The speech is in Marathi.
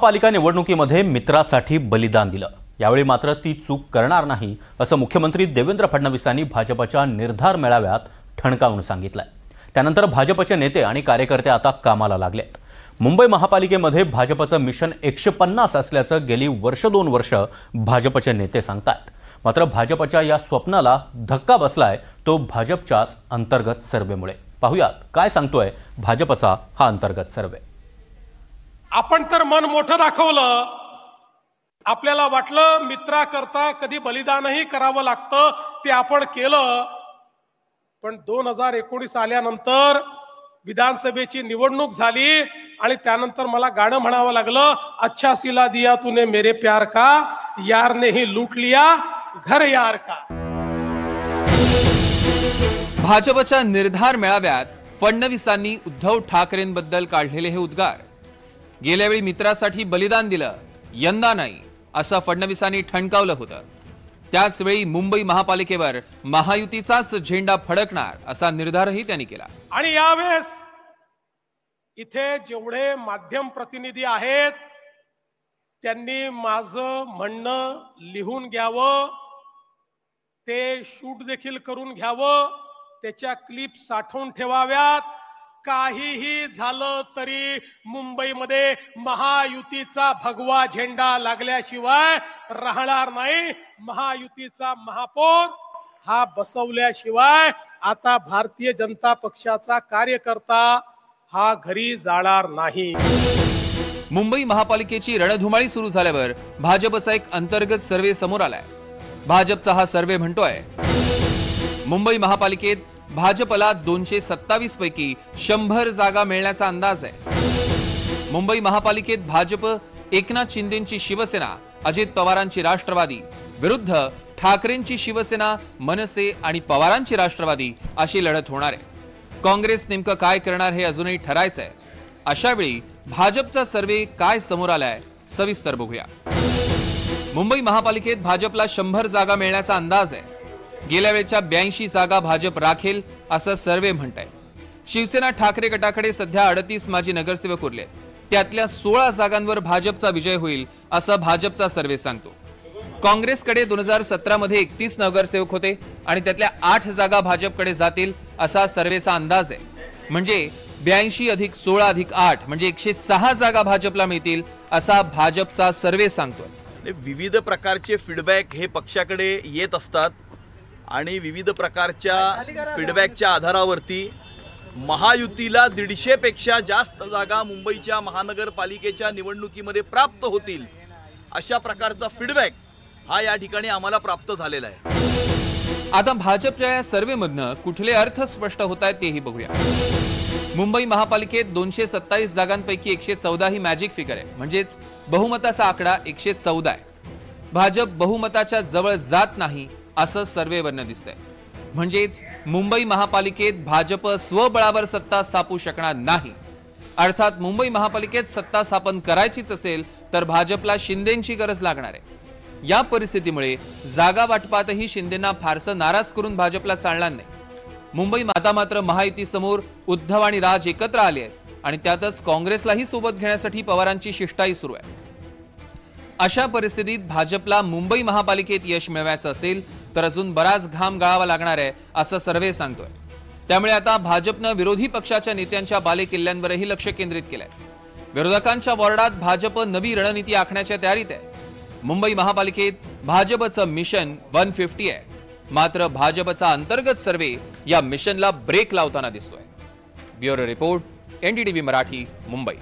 महापालिका निवडणुकीमध्ये मित्रासाठी बलिदान दिलं। यावेळी मात्र ती चूक करणार नाही असं मुख्यमंत्री देवेंद्र फडणवीसांनी भाजपच्या निर्धार मेळाव्यात ठणकावून सांगितलंय। त्यानंतर भाजपचे नेते आणि कार्यकर्ते आता कामाला लागलेत। मुंबई महापालिकेमध्ये भाजपचं मिशन 150 असल्याचं गेली दोन वर्ष भाजपचे नेते सांगतात। मात्र भाजपच्या या स्वप्नाला धक्का बसलाय तो भाजपच्याच अंतर्गत सर्वेमुळे। पाहूयात काय सांगतोय भाजपचा हा अंतर्गत सर्वे। आपण तर मन मोठं दाखवलं, आपल्याला वाटलं मित्राकरता कधी बलिदानही करावं लागतं, ते आपण केलं। पण 2019 आल्यानंतर विधानसभेची निवडणूक झाली आणि त्यानंतर मला गाणं म्हणावं लागलं, अच्छा सिला दिया तूने मेरे प्यार का, यार ने ही लूट लिया घर यार का। भाजपच्या निर्धार मेळाव्यात फडणवीसांनी उद्धव ठाकरेंबद्दल काढलेले हे उद्गार। गेल्या वेळी मित्रासाठी बलिदान दिलं, यंदा नाही असं फडणवीसांनी ठणकावलं होतं। त्याच वेळी मुंबई महापालिकेवर महायुतीचाच झेंडा फडकणार असा निर्धारही त्यांनी केला। आणि यावेळेस इथे जेवढे माध्यम प्रतिनिधी आहेत त्यांनी माझं म्हणणं लिहून घ्यावं, ते शूट देखील करून घ्यावं, त्याच्या क्लिप साठवून ठेवाव्यात। काहीही झालं तरी मुंबईमध्ये महायुतीचा भगवा झेंडा लागल्याशिवाय राहणार नाही। महायुतीचा महापौर हा बसवल्याशिवाय आता भारतीय जनता पक्षाचा कार्यकर्ता हा घरी जाणार नाही। मुंबई महापालिकेची रणधुमाळी सुरू झाल्यावर भाजपचा एक अंतर्गत सर्वे समोर आलाय। भाजपचा हा सर्वे म्हणतोय मुंबई महापालिकेत भाजपला 227 पैकी 100 जागा मिळण्याचा अंदाज आहे। मुंबई महापालिकेत भाजप एकनाथ शिंदेंची शिवसेना, अजित पवारांची राष्ट्रवादी विरुद्ध ठाकरेंची शिवसेना, मनसे आणि पवारांची राष्ट्रवादी अशी लढत होणार आहे। काँग्रेस नेमकं काय करणार हे अजूनही ठरायचंय। अशा वेळी भाजपचा सर्वे काय समोर आलाय सविस्तर बघूया। मुंबई महापालिकेत भाजपला 100 जागा मिळण्याचा अंदाज आहे। गेल्या वेळच्या 82 जागा भाजप राखेल असं सर्वे म्हणताय। शिवसेना ठाकरे गटाकडे सध्या 38 माजी नगरसेवक उरले, त्यातल्या 16 जागांवर भाजपचा विजय होईल असं भाजपचा सर्वे सांगतो। काँग्रेसकडे 2017 मध्ये 31 नगरसेवक होते आणि त्यातल्या 8 जागा भाजपकडे जातील असा सर्वेचा अंदाज आहे। म्हणजे 82 अधिक 16 अधिक 8 म्हणजे 106 जागा भाजपला मिळतील असा भाजपचा सर्वे सांगतोय। विविध प्रकारचे फीडबॅक हे पक्षाकडे येत असतात आणि विविध प्रकारच्या फीडबॅकच्या आधारावरती महायुतीला 150 पेक्षा जास्त जागा मुंबईच्या महानगरपालिकेच्या निवडणुकीमध्ये प्राप्त होतील अशा प्रकारचा फीडबॅक हा या ठिकाणी आम्हाला प्राप्त झालेला आहे। आता भाजपच्या या सर्वेमधनं कुठले अर्थ स्पष्ट होत आहेत तेही बघूया। मुंबई महापालिकेत 227 जागांपैकी 114 ही मॅजिक फिगर आहे, म्हणजेच बहुमताचा आकडा 114 आहे। भाजप बहुमताच्या जवळ जात नाही असं सर्वेवरनं दिसतंय। म्हणजेच मुंबई महापालिकेत भाजप स्वबळावर सत्ता स्थापू शकणार नाही। अर्थात मुंबई महापालिकेत सत्ता स्थापन करायचीच असेल तर भाजपला शिंदेंची गरज लागणार आहे। या परिस्थितीमुळे जागा वाटपातही शिंदेंना फारसं नाराज करून भाजपला चालणार नाही। मुंबई मात्र महायुती समोर उद्धव आणि राज एकत्र आले आहेत आणि त्यातच काँग्रेसलाही सोबत घेण्यासाठी पवारांची शिष्टाई सुरू आहे। अशा परिस्थितीत भाजपला मुंबई महापालिकेत यश मिळवायचं असेल तर अजून बराच घाम गाळावा लागणार आहे असं सर्वे सांगतोय। त्यामुळे आता भाजपनं विरोधी पक्षाच्या नेत्यांच्या बालेकिल्ल्यांवरही लक्ष केंद्रित केलंय। विरोधकांच्या वॉर्डात भाजप नवी रणनीती आखण्याच्या तयारीत आहे। मुंबई महापालिकेत भाजपचं मिशन 150 आहे, मात्र भाजपचा अंतर्गत सर्वे या मिशनला ब्रेक लावताना दिसतोय। Bureau report, NDTV Marathi, Mumbai.